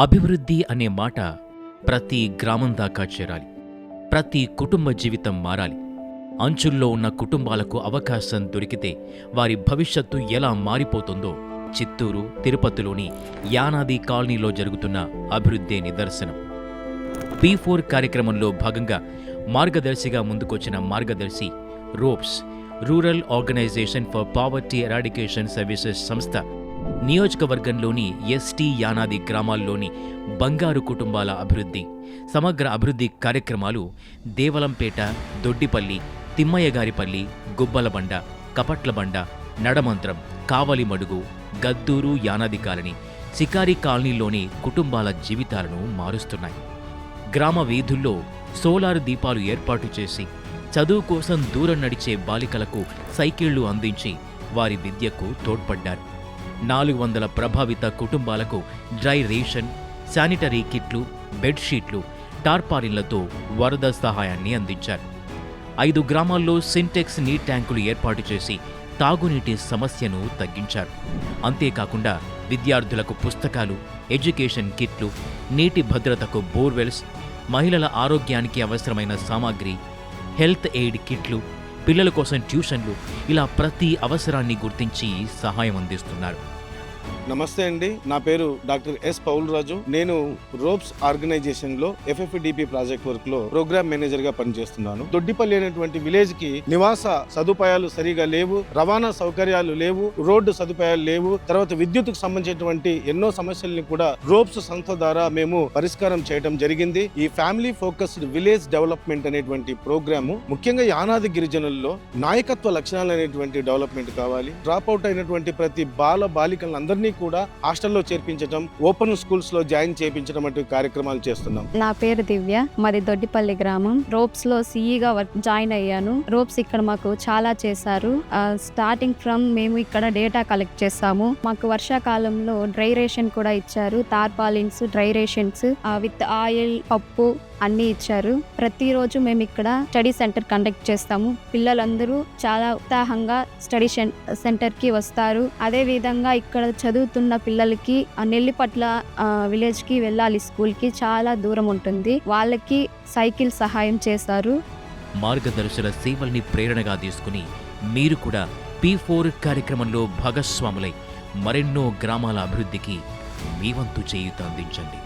అభివృద్ధి అనే మాట ప్రతి గ్రామం దాకా చేరాలి. ప్రతి కుటుంబ జీవితం మారాలి. అంచుల్లో ఉన్న కుటుంబాలకు అవకాశం దొరికితే వారి భవిష్యత్తు ఎలా మారిపోతుందో చిత్తూరు, తిరుపతిలోని యానాది కాలనీలో జరుగుతున్న అభివృద్ధి నిదర్శనం. P4 కార్యక్రమంలో భాగంగా మార్గదర్శిగా ముందుకొచ్చిన మార్గదర్శి ROPES rural organisation for poverty eradication services సంస్థ నియోజకవర్గంలోని ఎస్టీ యానాది గ్రామాల్లోని బంగారు కుటుంబాల అభివృద్ధి, సమగ్ర అభివృద్ధి కార్యక్రమాలు దేవలంపేట, దొడ్డిపల్లి, తిమ్మయ్యగారిపల్లి, గుబ్బలబండ, కపట్లబండ, నడమంత్రం, కావలిమడుగు, గద్దూరు యానాది కాలనీ, సికారి కాలనీలోని కుటుంబాల జీవితాలను మారుస్తున్నాయి. గ్రామ వీధుల్లో సోలార్ దీపాలు ఏర్పాటు చేసి చదువు కోసం దూరం నడిచే బాలికలకు సైకిళ్లు అందించి వారి విద్యకు తోడ్పడ్డారు. 400 ప్రభావిత కుటుంబాలకు డ్రై రేషన్, శానిటరీ కిట్లు, బెడ్షీట్లు, టార్పాలిన్లతో వరద సహాయాన్ని అందించారు. 5 గ్రామాల్లో సింటెక్స్ నీటి ట్యాంకులు ఏర్పాటు చేసి తాగునీటి సమస్యను తగ్గించారు. అంతేకాకుండా విద్యార్థులకు పుస్తకాలు, ఎడ్యుకేషన్ కిట్లు, నీటి భద్రతకు బోర్వెల్స్, మహిళల ఆరోగ్యానికి అవసరమైన సామాగ్రి, హెల్త్ ఎయిడ్ కిట్లు, పిల్లల కోసం ట్యూషన్లు, ఇలా ప్రతి అవసరాన్ని గుర్తించి సహాయం అందిస్తున్నారు. నమస్తే అండి, నా పేరు డాక్టర్ ఎస్ పౌల్ రాజు. నేను రోప్స్ ఆర్గనైజేషన్ లో FFDP ప్రాజెక్ట్ వర్క్ లో ప్రోగ్రామ్ మేనేజర్ గా పనిచేస్తున్నాను. దొడ్డిపల్లి అనేటువంటి విలేజ్ కి నివాస సదుపాయాలు సరిగా లేవు, రవాణా సౌకర్యాలు లేవు, రోడ్డు సదుపాయాలు లేవు, తర్వాత విద్యుత్కు సంబంధించినటువంటి ఎన్నో సమస్యల్ని కూడా రోప్స్ సంస్థ ద్వారా మేము పరిష్కారం చేయడం జరిగింది. ఈ ఫ్యామిలీ ఫోకస్డ్ విలేజ్ డెవలప్మెంట్ అనేటువంటి ప్రోగ్రాము ముఖ్యంగా యానాది గిరిజనుల్లో నాయకత్వ లక్షణాలు అనేటువంటి డెవలప్మెంట్ కావాలి. డ్రాప్ అవుట్ అయినటువంటి ప్రతి బాలికలను అందరినీ కూడా హాస్టల్లో చేర్పించడం, ఓపెన్ స్కూల్స్ లో జాయిన్ చేయించడం వంటి కార్యక్రమాలు చేస్తున్నాం. నా పేరు దివ్య, మాది దొడ్డిపల్లి గ్రామం. రోప్స్ లో సిఈగా జాయిన్ అయ్యాను. రోప్స్ ఇక్కడ మాకు చాలా చేశారు. స్టార్టింగ్ ఫ్రమ్ మేము ఇక్కడ డేటా కలెక్ట్ చేస్తాము. మాకు వర్షాకాలంలో డ్రై రేషన్ కూడా ఇచ్చారు. Tarpaulins, dry rations with oil, పప్పు అన్ని ఇచ్చారు. ప్రతిరోజు మేము ఇక్కడ స్టడీ సెంటర్ కండక్ట్ చేస్తాము. పిల్లలందరూ చాలా ఉత్సాహంగా స్టడీ సెంటర్ కి వస్తారు. అదే విధంగా ఇక్కడ చదువుతున్న పిల్లలకి నెల్లిపట్ల విలేజ్ కి వెళ్ళాలి, స్కూల్ కి చాలా దూరం ఉంటుంది. వాళ్ళకి సైకిల్ సహాయం చేస్తారు. మార్గదర్శుల సేవల్ని ప్రేరణగా తీసుకుని మీరు కూడా P4 కార్యక్రమంలో భాగస్వాములై మరెన్నో గ్రామాల అభివృద్ధికి మీ వంతు చేయూత అందించండి.